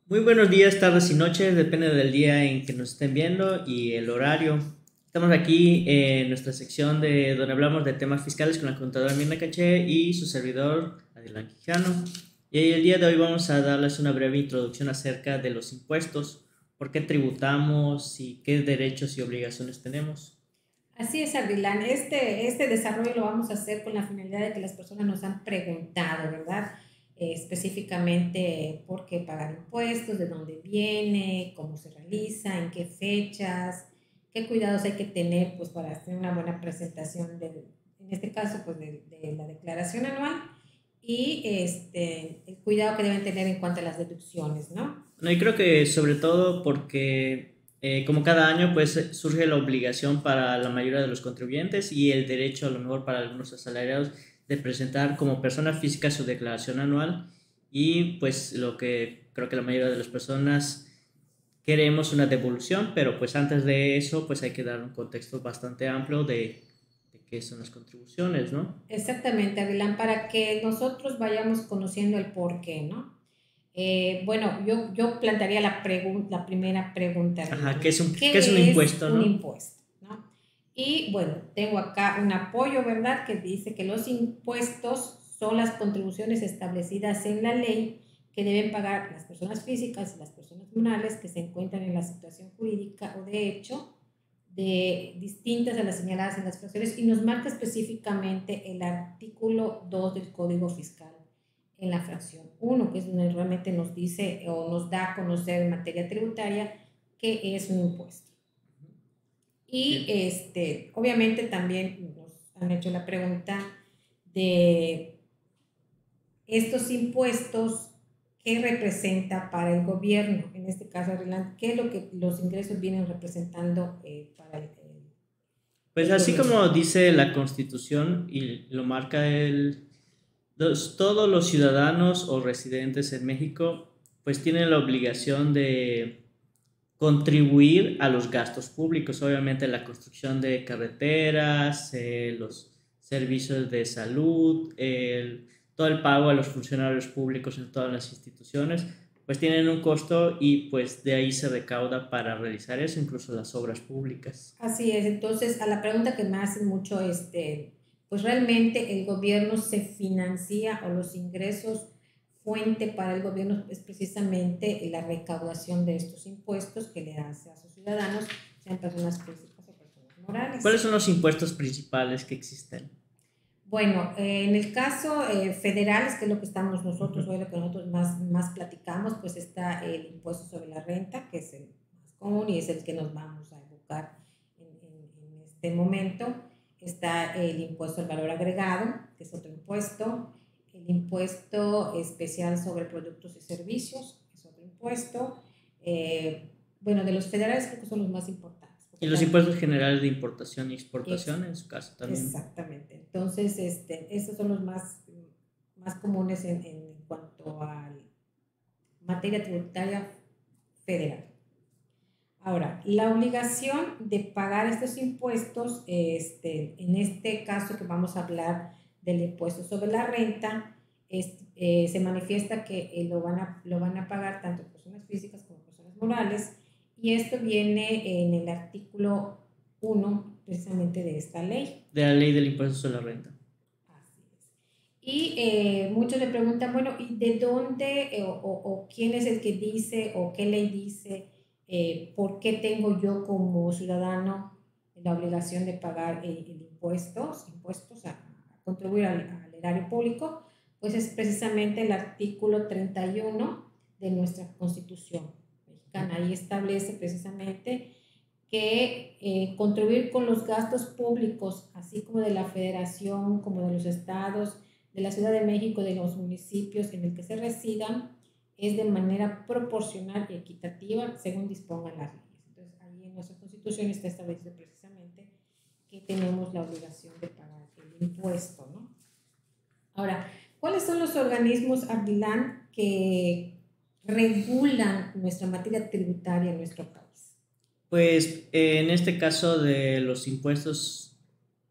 Muy buenos días, tardes y noches, depende del día en que nos estén viendo y el horario. Estamos aquí en nuestra sección de donde hablamos de temas fiscales con la contadora Mirna Caché y su servidor Adilán Quijano. Y el día de hoy vamos a darles una breve introducción acerca de los impuestos, por qué tributamos y qué derechos y obligaciones tenemos. Así es, Ardilán. Este desarrollo lo vamos a hacer con la finalidad de que las personas nos han preguntado, ¿verdad? Específicamente por qué pagar impuestos, de dónde viene, cómo se realiza, en qué fechas, qué cuidados hay que tener pues, para hacer una buena presentación, en este caso, pues, de la declaración anual y el cuidado que deben tener en cuanto a las deducciones, ¿no? No, y creo que sobre todo porque como cada año pues surge la obligación para la mayoría de los contribuyentes y el derecho a lo mejor para algunos asalariados de presentar como persona física su declaración anual y pues lo que creo que la mayoría de las personas queremos una devolución, pero pues antes de eso pues hay que dar un contexto bastante amplio de qué son las contribuciones, ¿no? Exactamente, Avilán, para que nosotros vayamos conociendo el por qué, ¿no? Bueno, yo plantearía la primera pregunta, Ajá, Avilán. qué es un ¿Qué es impuesto, un no? impuesto? ¿No? Y bueno, tengo acá un apoyo, ¿verdad? Que dice que los impuestos son las contribuciones establecidas en la ley que deben pagar las personas físicas y las personas morales que se encuentran en la situación jurídica o de hecho de distintas a las señaladas en las fracciones y nos marca específicamente el artículo 2 del Código Fiscal en la fracción uno, que es donde realmente nos dice o nos da a conocer en materia tributaria qué es un impuesto. Y Bien. obviamente también nos han hecho la pregunta de estos impuestos, ¿qué representa para el gobierno? En este caso, ¿qué es lo que los ingresos vienen representando para Pues el así gobierno? como dice la Constitución y lo marca todos los ciudadanos o residentes en México, pues tienen la obligación de contribuir a los gastos públicos, obviamente la construcción de carreteras, los servicios de salud, todo el pago a los funcionarios públicos en todas las instituciones, pues tienen un costo y pues de ahí se recauda para realizar eso, incluso las obras públicas. Así es, entonces a la pregunta que me hacen mucho, pues realmente el gobierno se financia o los ingresos fuente para el gobierno es precisamente la recaudación de estos impuestos que le hace a sus ciudadanos, sean personas físicas o personas ¿Cuáles morales. son los impuestos principales que existen? Bueno, en el caso federal, que es lo que estamos nosotros, Ujú. hoy lo que nosotros más platicamos, pues está el impuesto sobre la renta, que es el más común y es el que nos vamos a evocar en este momento. Está el impuesto al valor agregado, que es otro impuesto. El impuesto especial sobre productos y servicios, que es otro impuesto. Bueno, de los federales creo que son los más importantes, Y porque los también impuestos generales de importación y ex, exportación, en su caso también. exactamente. Entonces, estos son los más comunes en cuanto a materia tributaria federal. Ahora, la obligación de pagar estos impuestos, en este caso que vamos a hablar del impuesto sobre la renta, se manifiesta que lo van a pagar tanto personas físicas como personas morales, y esto viene en el artículo 1 precisamente de esta ley. De la ley del impuesto sobre la renta. Así es. Y muchos le preguntan, bueno, ¿y de dónde o quién es el que dice o qué ley dice por qué tengo yo como ciudadano la obligación de pagar impuestos a contribuir al erario público? Pues es precisamente el artículo 31 de nuestra Constitución mexicana. Ahí establece precisamente que contribuir con los gastos públicos, así como de la federación, como de los estados, de la Ciudad de México, de los municipios en el que se residan, es de manera proporcional y equitativa según dispongan las leyes. Entonces, ahí en nuestra Constitución está establecido precisamente que tenemos la obligación de pagar el impuesto, ¿no? Ahora, ¿cuáles son los organismos, Ardilán, que regulan nuestra materia tributaria en nuestro país? Pues en este caso de los impuestos,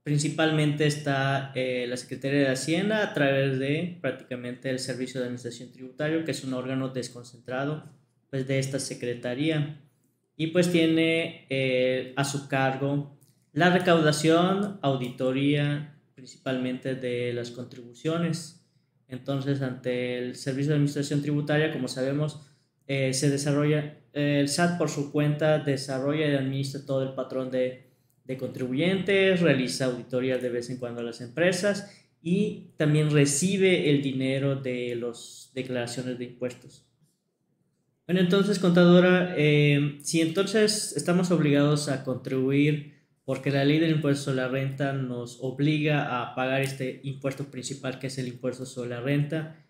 principalmente está la Secretaría de Hacienda a través de prácticamente el Servicio de Administración Tributaria, que es un órgano desconcentrado pues, de esta secretaría. Y pues tiene a su cargo la recaudación, auditoría, principalmente de las contribuciones. Entonces, ante el Servicio de Administración Tributaria, como sabemos, se desarrolla, el SAT por su cuenta desarrolla y administra todo el patrón de contribuyentes, realiza auditorías de vez en cuando a las empresas y también recibe el dinero de las declaraciones de impuestos. Bueno, entonces, contadora, si entonces estamos obligados a contribuir porque la ley del impuesto sobre la renta nos obliga a pagar este impuesto principal que es el impuesto sobre la renta,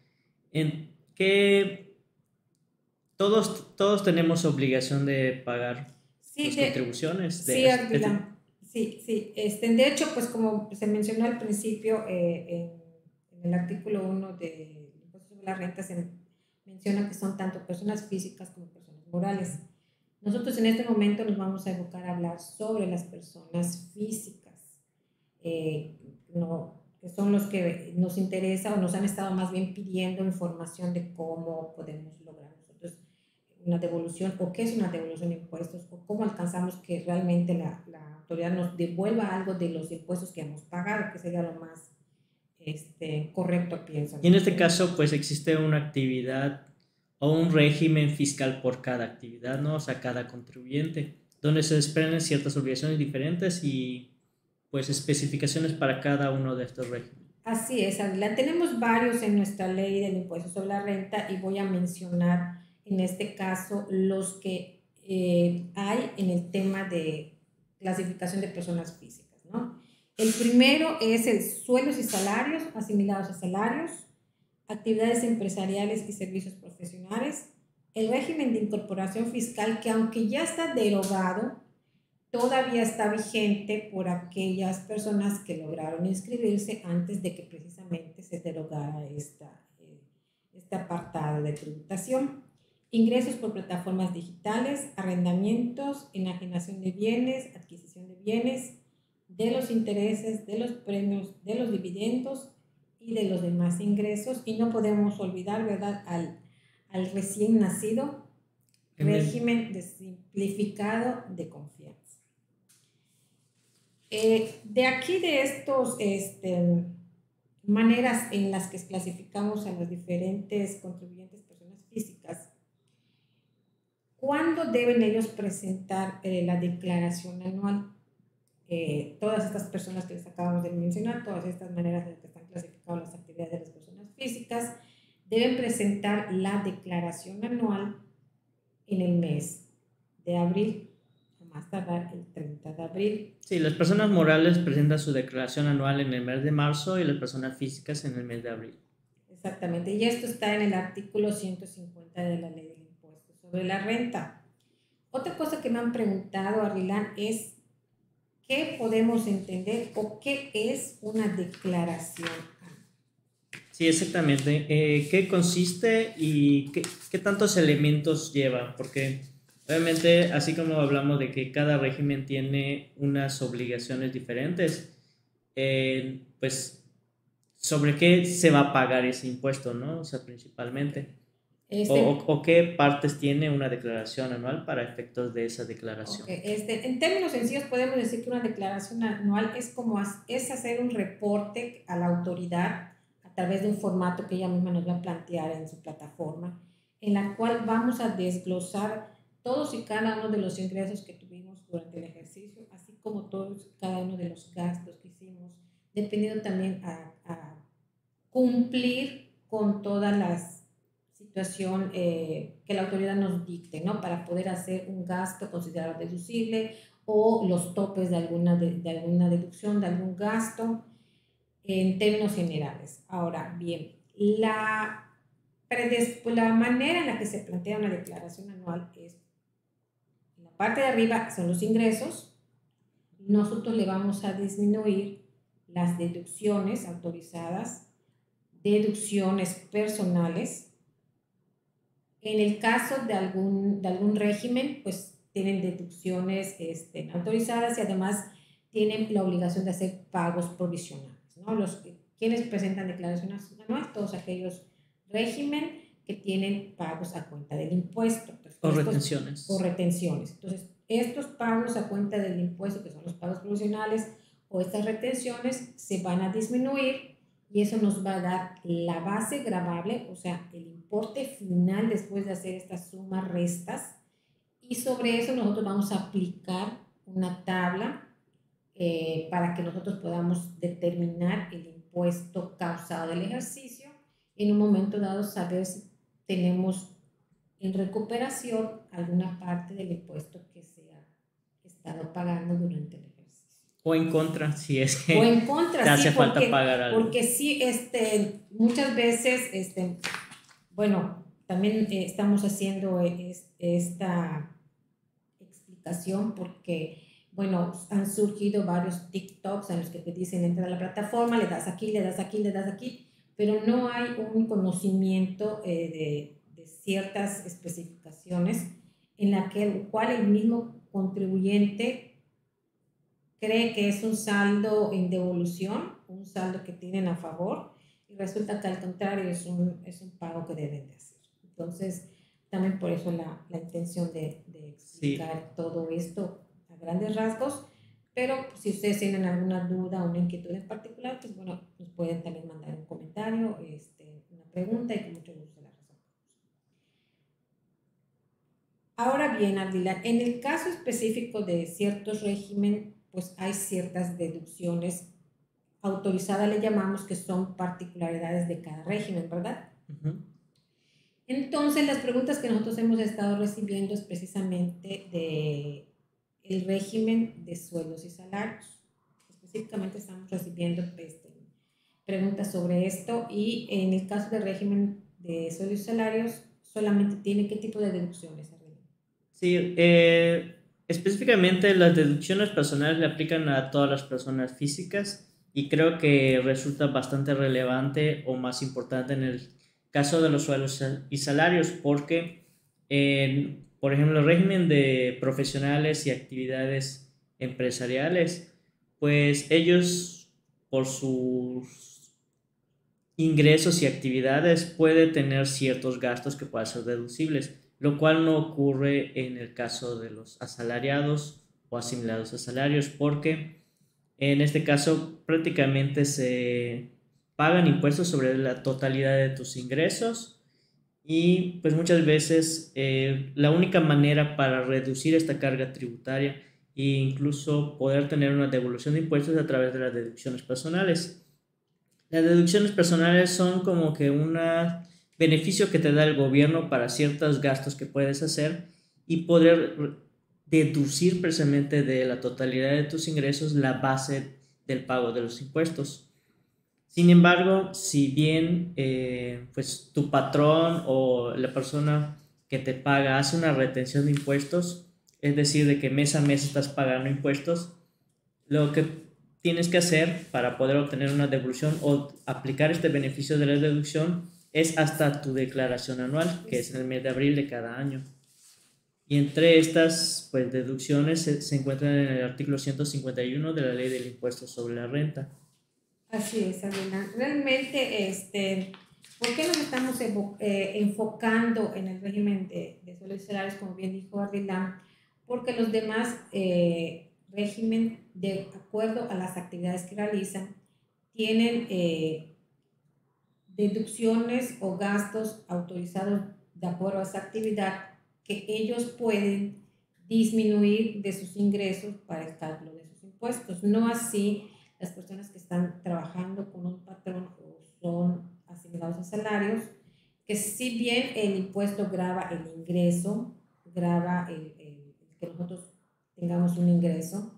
en que todos tenemos obligación de pagar Sí, las contribuciones sí, Ardila. Sí, sí. De hecho, pues como se mencionó al principio, en el artículo 1 del impuesto sobre la renta se menciona que son tanto personas físicas como personas morales. Nosotros en este momento nos vamos a evocar a hablar sobre las personas físicas, que son los que nos interesa o nos han estado más bien pidiendo información de cómo podemos lograr nosotros una devolución o qué es una devolución de impuestos o cómo alcanzamos que realmente la autoridad nos devuelva algo de los impuestos que hemos pagado, que sería lo más correcto, pienso. Y en este caso, pues existe una actividad o un régimen fiscal por cada actividad, ¿no? O sea, cada contribuyente, donde se desprenden ciertas obligaciones diferentes y pues especificaciones para cada uno de estos regímenes. Así es, Adela. Tenemos varios en nuestra ley del impuesto sobre la renta y voy a mencionar en este caso los que hay en el tema de clasificación de personas físicas, ¿no? El primero es el sueldos y salarios asimilados a salarios, actividades empresariales y servicios profesionales, el régimen de incorporación fiscal que aunque ya está derogado, todavía está vigente por aquellas personas que lograron inscribirse antes de que precisamente se derogara este apartado de tributación. Ingresos por plataformas digitales, arrendamientos, enajenación de bienes, adquisición de bienes, de los intereses, de los premios, de los dividendos y de los demás ingresos. Y no podemos olvidar, ¿verdad?, al recién nacido régimen de simplificado de confianza. De aquí, de estos maneras en las que clasificamos a los diferentes contribuyentes personas físicas, ¿cuándo deben ellos presentar la declaración anual? Todas estas personas que les acabamos de mencionar, todas estas maneras en las que están clasificadas las actividades de las personas físicas, deben presentar la declaración anual en el mes de abril, a más tardar el 30 de abril. Sí, las personas morales presentan su declaración anual en el mes de marzo y las personas físicas en el mes de abril. Exactamente, y esto está en el artículo 150 de la Ley del Impuesto sobre la Renta. Otra cosa que me han preguntado, Arlilán, es ¿qué podemos entender o qué es una declaración anual? Sí, exactamente. ¿Qué consiste y qué tantos elementos lleva? Porque obviamente, así como hablamos de que cada régimen tiene unas obligaciones diferentes, pues sobre qué se va a pagar ese impuesto, ¿no? O sea, principalmente. O qué partes tiene una declaración anual para efectos de esa declaración. Okay. En términos sencillos podemos decir que una declaración anual es hacer un reporte a la autoridad a través de un formato que ella misma nos va a plantear en su plataforma, en la cual vamos a desglosar todos y cada uno de los ingresos que tuvimos durante el ejercicio, así como todos y cada uno de los gastos que hicimos, dependiendo también a cumplir con todas las situación que la autoridad nos dicte, ¿no? Para poder hacer un gasto considerado deducible o los topes de alguna deducción, de algún gasto en términos generales. Ahora, bien, la manera en la que se plantea una declaración anual es, en la parte de arriba son los ingresos, nosotros le vamos a disminuir las deducciones autorizadas, deducciones personales. En el caso de algún régimen, pues tienen deducciones autorizadas y además tienen la obligación de hacer pagos provisionales, ¿no? Quienes presentan declaraciones anuales, todos aquellos régimen que tienen pagos a cuenta del impuesto. Entonces, O retenciones. O retenciones. Entonces, estos pagos a cuenta del impuesto, que son los pagos provisionales, o estas retenciones, se van a disminuir y eso nos va a dar la base gravable, o sea, el importe final después de hacer estas sumas restas, y sobre eso nosotros vamos a aplicar una tabla para que nosotros podamos determinar el impuesto causado del ejercicio y en un momento dado saber si tenemos en recuperación alguna parte del impuesto que se ha estado pagando durante el ejercicio. O en contra, si es que o en contra, te hace sí, falta pagar algo. Porque sí, muchas veces, bueno, también estamos haciendo esta explicación porque, bueno, han surgido varios TikToks en los que te dicen entra a la plataforma, le das aquí, le das aquí, le das aquí, pero no hay un conocimiento de ciertas especificaciones en la que el cual el mismo contribuyente cree que es un saldo en devolución, un saldo que tienen a favor, y resulta que al contrario es un pago que deben de hacer. Entonces, también por eso la intención de explicar todo esto a grandes rasgos, pero si ustedes tienen alguna duda o una inquietud en particular, pues bueno, nos pueden también mandar un comentario, una pregunta y con mucho gusto la resolvemos. Ahora bien, Ardila, en el caso específico de ciertos regímenes, pues hay ciertas deducciones autorizadas, le llamamos, que son particularidades de cada régimen, ¿verdad? Uh-huh. Entonces, las preguntas que nosotros hemos estado recibiendo es precisamente el régimen de sueldos y salarios. Específicamente estamos recibiendo preguntas sobre esto, y en el caso del régimen de sueldos y salarios, solamente tiene qué tipo de deducciones. Sí, específicamente las deducciones personales le aplican a todas las personas físicas y creo que resulta bastante relevante o más importante en el caso de los sueldos y salarios porque, por ejemplo, el régimen de profesionales y actividades empresariales, pues ellos por sus ingresos y actividades puede tener ciertos gastos que puedan ser deducibles, lo cual no ocurre en el caso de los asalariados o asimilados a salarios, porque en este caso prácticamente se pagan impuestos sobre la totalidad de tus ingresos y pues muchas veces la única manera para reducir esta carga tributaria e incluso poder tener una devolución de impuestos es a través de las deducciones personales. Las deducciones personales son como que un beneficio que te da el gobierno para ciertos gastos que puedes hacer y poder deducir precisamente de la totalidad de tus ingresos la base del pago de los impuestos. Sin embargo, si bien pues tu patrón o la persona que te paga hace una retención de impuestos, es decir, de que mes a mes estás pagando impuestos, lo que tienes que hacer para poder obtener una devolución o aplicar este beneficio de la deducción es hasta tu declaración anual, que es en el mes de abril de cada año. Y entre estas pues, deducciones se encuentran en el artículo 151 de la Ley del Impuesto sobre la Renta. Así es, Adela. Realmente, ¿por qué nos estamos enfocando en el régimen de sueldos y salarios, como bien dijo Adela? Porque los demás régimen, de acuerdo a las actividades que realizan, tienen deducciones o gastos autorizados de acuerdo a esa actividad que ellos pueden disminuir de sus ingresos para el cálculo de sus impuestos. No así las personas que están trabajando con un patrón o son asimilados a salarios, que si bien el impuesto grava el ingreso, grava el que nosotros tengamos un ingreso,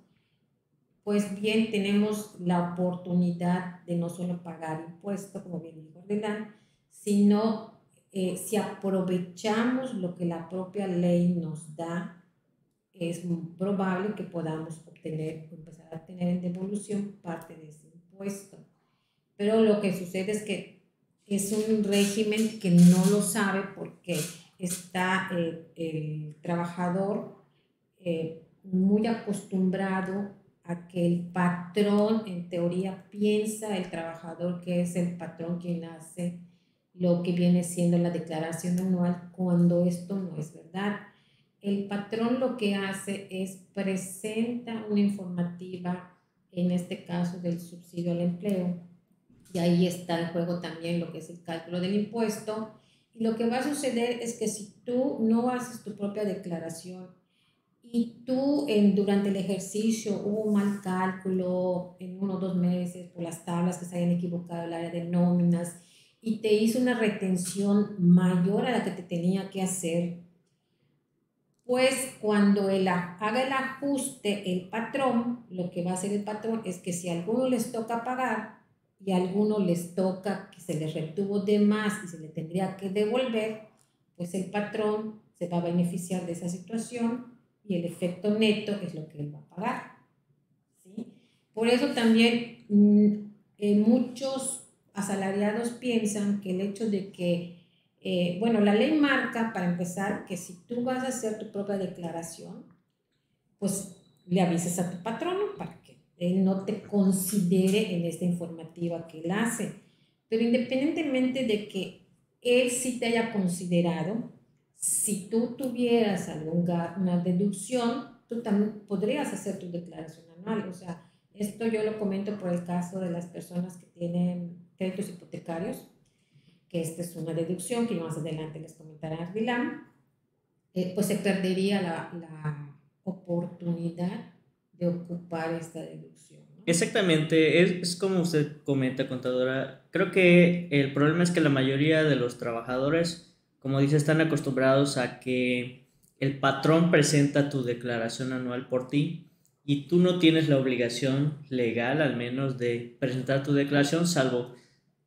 pues bien tenemos la oportunidad de no solo pagar impuesto, como bien dijo Renan, sino si aprovechamos lo que la propia ley nos da, es probable que podamos empezar a obtener en devolución parte de ese impuesto. Pero lo que sucede es que es un régimen que no lo sabe porque está el trabajador muy acostumbrado a que el patrón, en teoría, piensa el trabajador que es el patrón quien hace lo que viene siendo la declaración anual cuando esto no es verdad. El patrón lo que hace es presenta una informativa, en este caso del subsidio al empleo, y ahí está en juego también lo que es el cálculo del impuesto. Y lo que va a suceder es que si tú no haces tu propia declaración y tú durante el ejercicio hubo un mal cálculo en 1 o 2 meses por las tablas que se hayan equivocado, el área de nóminas, y te hizo una retención mayor a la que te tenía que hacer, pues cuando haga el ajuste el patrón, lo que va a hacer el patrón es que si a algunos les toca pagar y a algunos les toca que se les retuvo de más y se le tendría que devolver, pues el patrón se va a beneficiar de esa situación y el efecto neto es lo que él va a pagar, ¿sí? Por eso también muchos asalariados piensan que el hecho de que bueno, la ley marca, para empezar, que si tú vas a hacer tu propia declaración, pues le avises a tu patrono para que él no te considere en esta informativa que él hace. Pero independientemente de que él sí te haya considerado, si tú tuvieras una deducción, tú también podrías hacer tu declaración anual. O sea, esto yo lo comento por el caso de las personas que tienen créditos hipotecarios, que esta es una deducción que más adelante les comentará Ardilam, pues se perdería la oportunidad de ocupar esta deducción, ¿no? Exactamente, es como usted comenta, contadora. Creo que el problema es que la mayoría de los trabajadores, como dice, están acostumbrados a que el patrón presenta tu declaración anual por ti y tú no tienes la obligación legal, al menos, de presentar tu declaración, salvo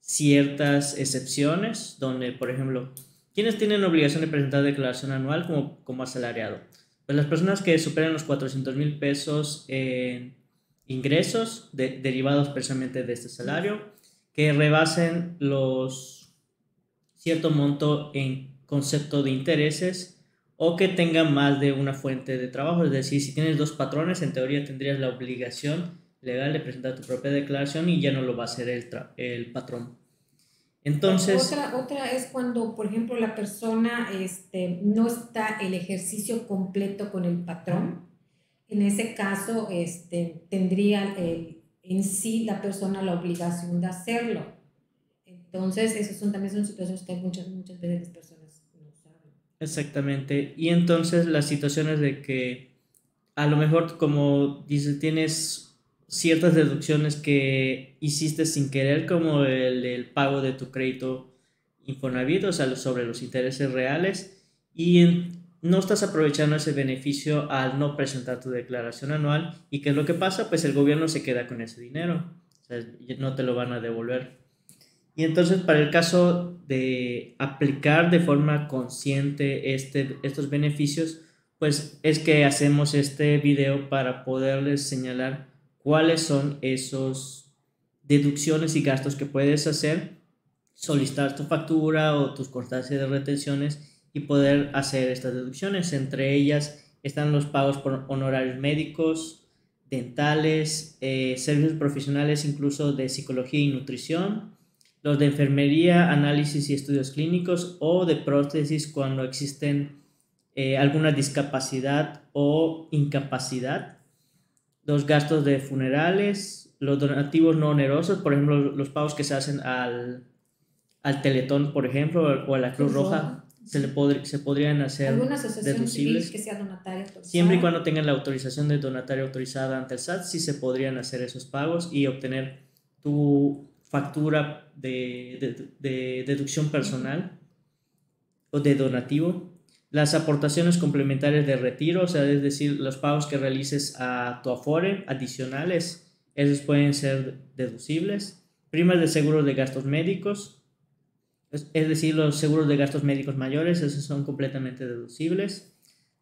ciertas excepciones, donde, por ejemplo, ¿quiénes tienen obligación de presentar declaración anual como asalariado? Pues las personas que superan los 400,000 pesos en ingresos derivados precisamente de este salario, que rebasen los cierto monto en concepto de intereses o que tengan más de una fuente de trabajo. Es decir, si tienes dos patrones, en teoría tendrías la obligación legal de presentar tu propia declaración y ya no lo va a hacer el patrón. Entonces, Otra es cuando, por ejemplo, la persona no está el ejercicio completo con el patrón. En ese caso, tendría en sí la persona la obligación de hacerlo. Entonces, esas también son situaciones que muchas veces las personas no saben. exactamente. Y entonces las situaciones de que a lo mejor, como dices, tienes ciertas deducciones que hiciste sin querer, como el pago de tu crédito Infonavit, o sea, sobre los intereses reales, y no estás aprovechando ese beneficio al no presentar tu declaración anual. ¿Y qué es lo que pasa? Pues el gobierno se queda con ese dinero, o sea, no te lo van a devolver. Y entonces, para el caso de aplicar de forma consciente estos beneficios, pues es que hacemos este video para poderles señalar cuáles son esos deducciones y gastos que puedes hacer, solicitar tu factura o tus constancias de retenciones y poder hacer estas deducciones. Entre ellas están los pagos por honorarios médicos, dentales, servicios profesionales, incluso de psicología y nutrición, los de enfermería, análisis y estudios clínicos, o de prótesis cuando existen alguna discapacidad o incapacidad, los gastos de funerales, los donativos no onerosos, por ejemplo, los pagos que se hacen al Teletón, por ejemplo, o a la Cruz Roja, se podrían hacer ¿Alguna asociación civil que deducibles. sea donataria Siempre y autorizada? cuando tengan la autorización de donatario autorizada ante el SAT, sí se podrían hacer esos pagos y obtener tu factura de deducción personal o de donativo. Las aportaciones complementarias de retiro, o sea, es decir, los pagos que realices a tu Afore adicionales, esos pueden ser deducibles. Primas de seguro de gastos médicos, es decir, los seguros de gastos médicos mayores, esos son completamente deducibles.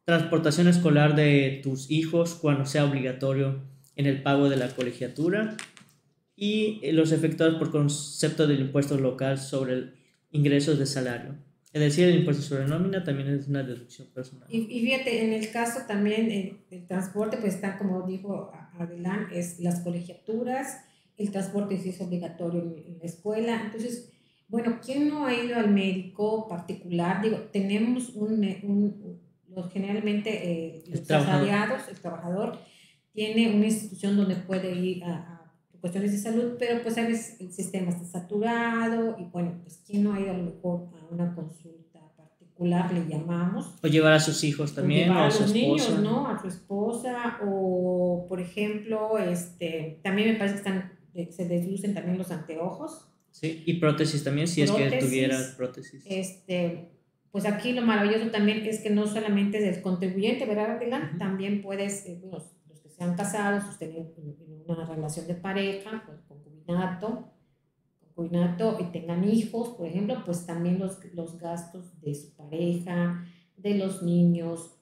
Transportación escolar de tus hijos cuando sea obligatorio en el pago de la colegiatura. Y los efectuados por concepto del impuesto local sobre ingresos de salario. Es decir, el impuesto sobre nómina también es una deducción personal. Y fíjate, en el caso también el transporte, pues está, como dijo Adelán, es las colegiaturas, el transporte sí es obligatorio en la escuela. Entonces, Bueno, ¿quién no ha ido al médico particular? Digo, tenemos generalmente El los trabajador. asalariados, el trabajador tiene una institución donde puede ir a cuestiones de salud, pero pues a veces el sistema está saturado y bueno, pues ¿quién no ha ido a lo mejor a una consulta particular, le llamamos? O llevar a sus hijos O también, llevar o a a su los niños, esposa. ¿no? A su esposa, o por ejemplo, también me parece que se deslucen también los anteojos, Sí, y prótesis también, si es que tuviera prótesis, prótesis. pues aquí lo maravilloso también es que no solamente es el contribuyente, ¿verdad, Dylan? Ujú. También puedes, los que sean casados, sostener una relación de pareja, pues, concubinato y tengan hijos, por ejemplo, pues también los gastos de su pareja, de los niños,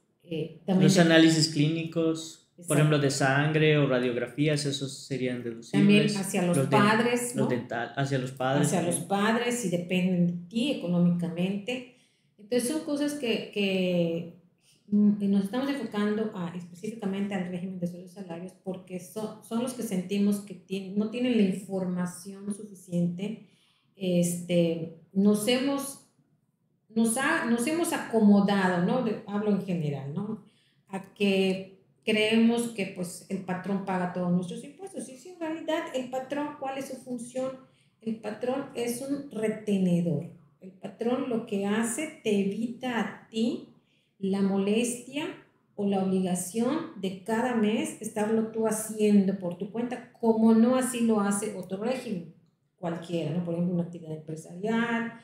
también Los análisis clínicos, por ejemplo, exacto, de sangre o radiografías, esos serían también deducibles. hacia los padres, Los ¿no? dental, hacia los padres Hacia los también. padres si dependen de ti económicamente. Entonces son cosas que nos estamos enfocando específicamente al régimen de sueldos y salarios porque son los que sentimos que no tienen la información suficiente. Nos nos hemos acomodado, ¿no? Hablo en general, ¿no? A que creemos que pues el patrón paga todos nuestros impuestos. Y si en realidad el patrón, ¿cuál es su función? El patrón es un retenedor. El patrón lo que hace te evita a ti la molestia o la obligación de cada mes estarlo tú haciendo por tu cuenta, como no así lo hace otro régimen, cualquiera, ¿no? Por ejemplo, una actividad empresarial,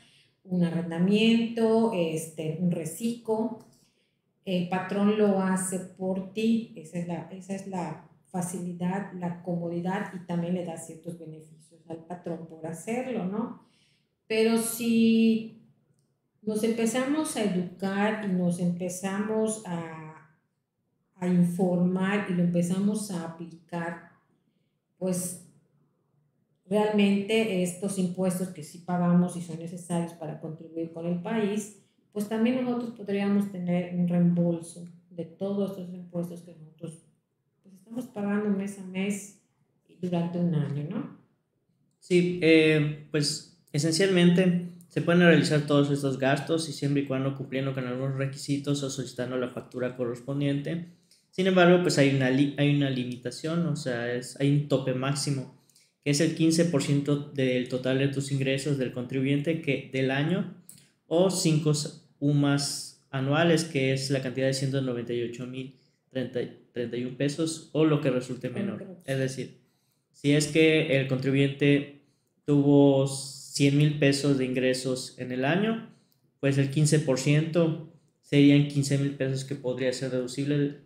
un arrendamiento, un reciclo. El patrón lo hace por ti, esa es la facilidad, la comodidad y también le da ciertos beneficios al patrón por hacerlo, ¿no? Pero si nos empezamos a educar y nos empezamos a informar y lo empezamos a aplicar, pues realmente estos impuestos que sí pagamos y son necesarios para contribuir con el país, pues también nosotros podríamos tener un reembolso de todos estos impuestos que nosotros pues, estamos pagando mes a mes durante un año, ¿no? Sí, pues esencialmente se pueden realizar todos estos gastos y siempre y cuando cumpliendo con algunos requisitos o solicitando la factura correspondiente. Sin embargo, pues hay una limitación, o sea, hay un tope máximo, que es el 15% del total de tus ingresos del contribuyente del año o 5 UMAS anuales, que es la cantidad de 198,031 pesos o lo que resulte Con lo menor. que Es nosotros. decir, si es que el contribuyente tuvo 100,000 pesos de ingresos en el año, pues el 15% serían 15,000 pesos que podría ser deducible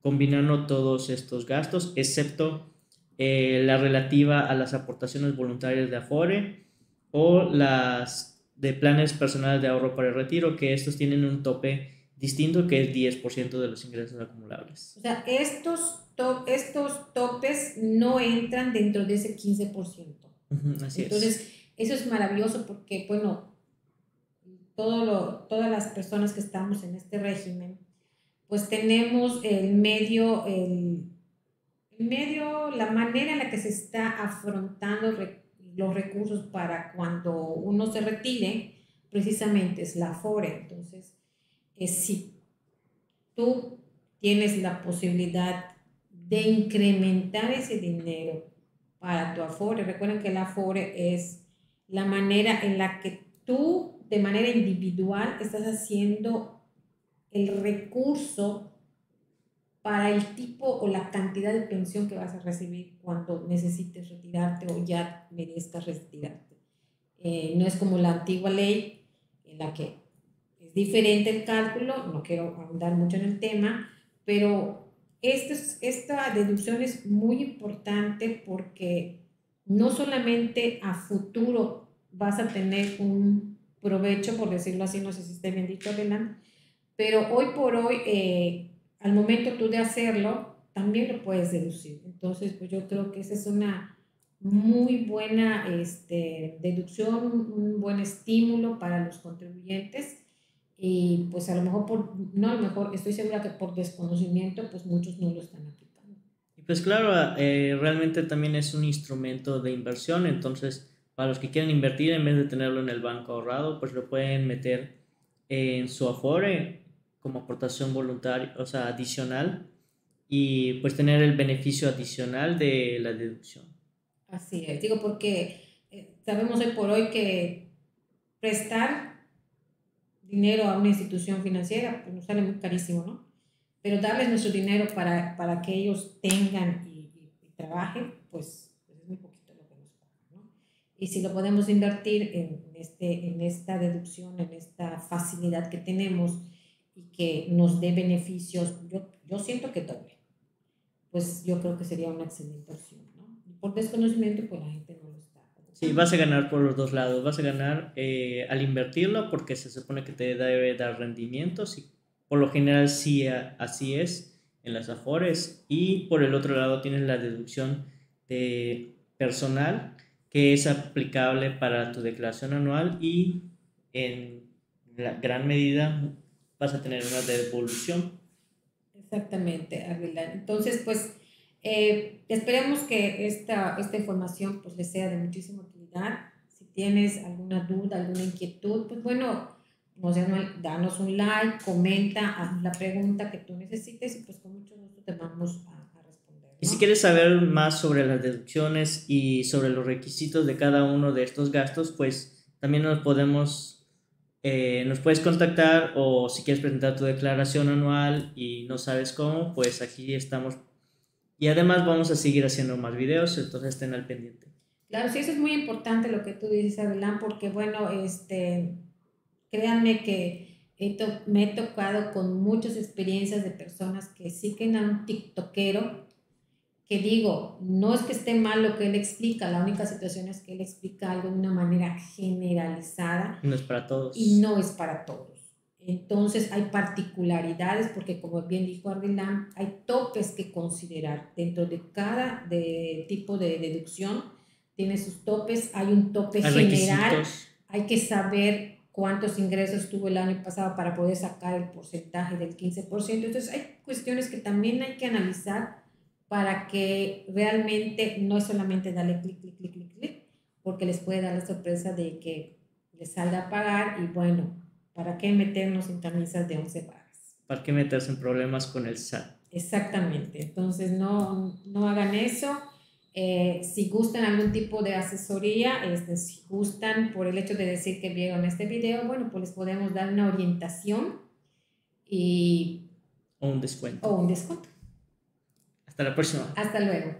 combinando todos estos gastos, excepto la relativa a las aportaciones voluntarias de Afore o las de planes personales de ahorro para el retiro, que estos tienen un tope distinto que es 10% de los ingresos acumulables. O sea, estos topes no entran dentro de ese 15%. Así es. Entonces, eso es maravilloso porque, bueno, todas las personas que estamos en este régimen, pues tenemos el medio, la manera en la que se está afrontando los recursos para cuando uno se retire, precisamente es la Afore. Entonces, si tú tienes la posibilidad de incrementar ese dinero para tu Afore, recuerden que el Afore es la manera en la que tú, de manera individual, estás haciendo el recurso para el tipo o la cantidad de pensión que vas a recibir cuando necesites retirarte o ya merezcas retirarte. No es como la antigua ley en la que es diferente el cálculo, no quiero ahondar mucho en el tema, pero esta deducción es muy importante porque no solamente a futuro vas a tener un provecho, por decirlo así, no sé si esté bien dicho, Adelante, pero hoy por hoy, al momento tú de hacerlo, también lo puedes deducir. Entonces, pues yo creo que esa es una muy buena deducción, un buen estímulo para los contribuyentes. Y pues a lo mejor, no a lo mejor, estoy segura que por desconocimiento, pues muchos no lo están aplicando. Y pues claro, realmente también es un instrumento de inversión, entonces para los que quieren invertir, en vez de tenerlo en el banco ahorrado, pues lo pueden meter en su Afore como aportación voluntaria, o sea, adicional, y pues tener el beneficio adicional de la deducción. Así es, digo porque sabemos hoy por hoy que prestar dinero a una institución financiera pues nos sale muy carísimo, ¿no? Pero darles nuestro dinero para que ellos tengan y trabajen, pues es muy poquito lo que nos pagan, ¿no? Y si lo podemos invertir en esta deducción, en esta facilidad que tenemos y que nos dé beneficios, yo siento que doble, pues yo creo que sería una excelente opción, ¿no? Y por desconocimiento, pues la gente no lo está Sí, ocupando. vas a ganar por los dos lados. Vas a ganar al invertirlo porque se supone que te debe dar rendimientos y por lo general sí así es en las Afores. Y por el otro lado tienes la deducción de personal que es aplicable para tu declaración anual y en la gran medida vas a tener una devolución. Exactamente, Aguilar. Entonces, pues esperemos que esta información pues les sea de muchísima utilidad. Si tienes alguna duda, alguna inquietud, pues bueno, danos un like, comenta, haz la pregunta que tú necesites y pues con mucho gusto te vamos a responder, Y si ¿no? quieres saber más sobre las deducciones y sobre los requisitos de cada uno de estos gastos, pues también nos puedes contactar o si quieres presentar tu declaración anual y no sabes cómo, pues aquí estamos. Y además vamos a seguir haciendo más videos, entonces estén al pendiente. Claro, sí, eso es muy importante lo que tú dices, Adelán, porque bueno, créanme que me he tocado con muchas experiencias de personas que siguen a un tiktokero que digo, no es que esté mal lo que él explica, la única situación es que él explica algo de una manera generalizada No es para y todos. no es para todos. Entonces hay particularidades porque como bien dijo Ardilán, hay topes que considerar dentro de cada tipo de deducción, tiene sus topes, hay un tope Hay general, requisitos. hay que saber cuántos ingresos tuvo el año pasado para poder sacar el porcentaje del 15%. Entonces hay cuestiones que también hay que analizar para que realmente no es solamente darle clic, clic, clic, clic, clic, porque les puede dar la sorpresa de que les salga a pagar y bueno, ¿para qué meternos en camisas de 11 varas? ¿Para qué meterse en problemas con el SAT? Exactamente, entonces no hagan eso. Si gustan algún tipo de asesoría, si gustan por el hecho de decir que vieron este video, bueno, pues les podemos dar una orientación y, O un descuento. o un descuento. Hasta la próxima. Hasta luego.